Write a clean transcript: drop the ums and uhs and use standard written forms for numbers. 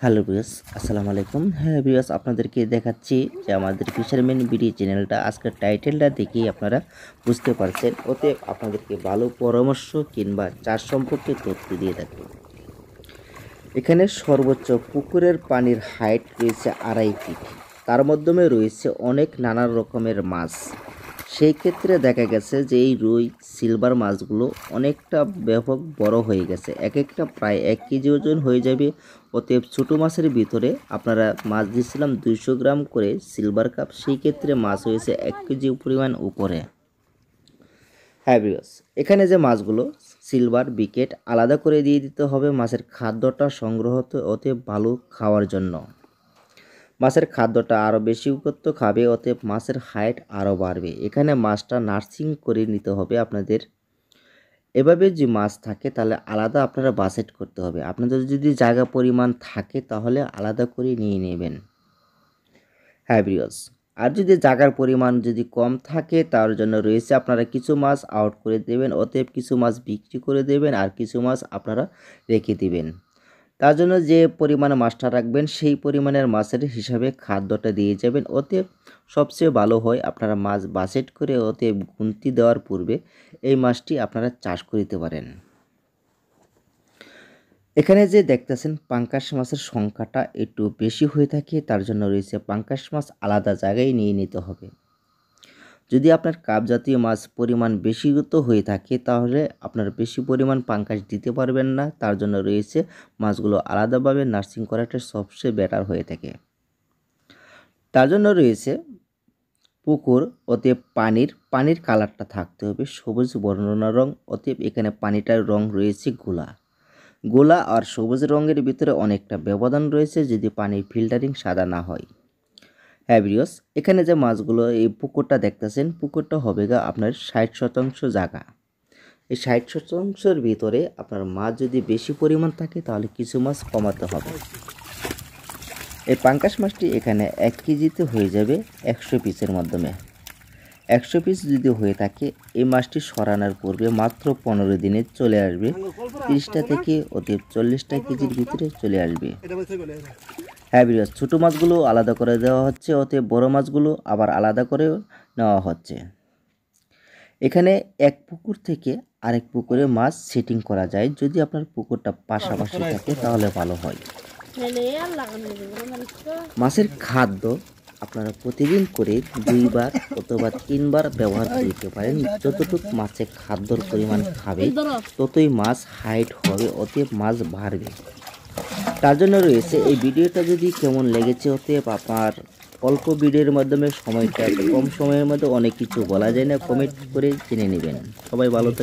Hello viewers, আসসালামু আলাইকুম। হ্যাঁ ভিউয়ার্স, আপনাদেরকে দেখাচ্ছি যে আমাদের ফিশারম্যান বিডি চ্যানেলটা আজকের টাইটেলটা দেখেই আপনারা বুঝতে পারছেন। অতএব আপনাদেরকে ভালো পরামর্শ কিংবা চাষ সম্পর্কে তথ্য দিয়ে থাকবো। এখানে সর্বোচ্চ পুকুরের পানির হাইট রয়েছে 2.5 ফিট। তার মাধ্যমে রয়েছে অনেক নানা রকমের মাছ। সেই ক্ষেত্রে দেখা গেছে যে এই রুই সিলভার মাছগুলো অনেকটা ব্যাপক বড় হয়ে গেছে, এক একটা প্রায় 1 কেজি ওজন হয়ে যাবে। অতএব ছোটো মাছের ভিতরে আপনারা মাছ দিয়েছিলাম 200 গ্রাম করে সিলভার কাপ, সেই ক্ষেত্রে মাছ হয়েছে 1 কেজি পরিমাণ উপরে। হ্যাঁ ভিউয়ার্স, এখানে যে মাছগুলো সিলভার বিকেট আলাদা করে দিয়ে দিতে হবে মাছের খাদ্যটা সংগ্রহ হতে ভালো খাওয়ার জন্য। মাছের খাদ্যটা আরও বেশি করতে খাবে, অতএব মাছের হাইট আরও বাড়বে। এখানে মাছটা নার্সিং করে নিতে হবে আপনাদের। এভাবে যে মাছ থাকে তাহলে আলাদা আপনারা বাসেট করতে হবে। আপনাদের যদি জায়গা পরিমাণ থাকে তাহলে আলাদা করে নিয়ে নেবেন। হ্যাঁ ভিউয়ার্স, আর যদি জায়গার পরিমাণ যদি কম থাকে তার জন্য রয়েছে আপনারা কিছু মাছ আউট করে দেবেন, অতএব কিছু মাছ বিক্রি করে দেবেন আর কিছু মাছ আপনারা রেখে দিবেন। তার জন্য যে পরিমাণে মাছটা রাখবেন সেই পরিমাণের মাছের হিসাবে খাদ্যটা দিয়ে যাবেন। অতএব সবচেয়ে ভালো হয় আপনারা মাছ বাজেট করে অতএব গুনতি দেওয়ার পূর্বে এই মাছটি আপনারা চাষ করিতে পারেন। এখানে যে দেখতেছেন পাঙ্কাশ মাছের সংখ্যাটা একটু বেশি হয়ে থাকে, তার জন্য রয়েছে পাঙ্কাশ মাছ আলাদা জায়গায় নিয়ে নিতে হবে। যদি আপনার কাপ জাতীয় মাছ পরিমাণ বেশিগত হয়ে থাকে তাহলে আপনার বেশি পরিমাণ পাঙ্কাশ দিতে পারবেন না, তার জন্য রয়েছে মাছগুলো আলাদাভাবে নার্সিং করাটা সবচেয়ে বেটার হয়ে থাকে। তার জন্য রয়েছে পুকুর, অতএব পানির কালারটা থাকতে হবে সবুজ বর্ণনা রং। অতএব এখানে পানিটার রং রয়েছে গোলা আর সবুজ রঙের ভিতরে অনেকটা ব্যবধান রয়েছে যদি পানির ফিল্টারিং সাদা না হয়। হ্যাঁ ভিউয়ার্স, এখানে যে মাছগুলো এই পুকুরটা দেখতেছেন, পুকুরটা হবে আপনার 60% জায়গা। এই 60%-এর ভিতরে আপনার মাছ যদি বেশি পরিমাণ থাকে তাহলে কিছু মাছ কমাতে হবে। এই পাঙ্কাশ মাছটি এখানে 1 কেজিতে হয়ে যাবে 100 পিসের মাধ্যমে। 100 পিস যদি হয়ে থাকে এই মাছটি সরানোর পূর্বে মাত্র 15 দিনে চলে আসবে 30টা থেকে অতি 40টা কেজির ভিতরে চলে আসবে। হ্যাঁ ভিউয়ার্স, ছোটো মাছগুলো আলাদা করে দেওয়া হচ্ছে, অতএব বড় মাছগুলো আবার আলাদা করে নেওয়া হচ্ছে। এখানে এক পুকুর থেকে আরেক পুকুরে মাছ সেটিং করা যায়, যদি আপনার পুকুরটা পাশাপাশি থাকে তাহলে ভালো হয়। মাছের খাদ্য আপনারা প্রতিদিন করে 2 বার অথবা 3 বার ব্যবহার করতে পারেন। যতটুকু মাছের খাদ্যর পরিমাণ খাবে ততই মাছ হাইট হবে, অতএব মাছ বাড়বে। তার জন্য রয়েছে এই ভিডিওটা যদি কেমন লেগেছে, অতএব আপনার অল্প ভিডিওর মাধ্যমে সময়টা কম সময়ের মধ্যে অনেক কিছু বলা যায় না, কমেন্ট করে জেনে নেবেন। সবাই ভালো থাকবেন।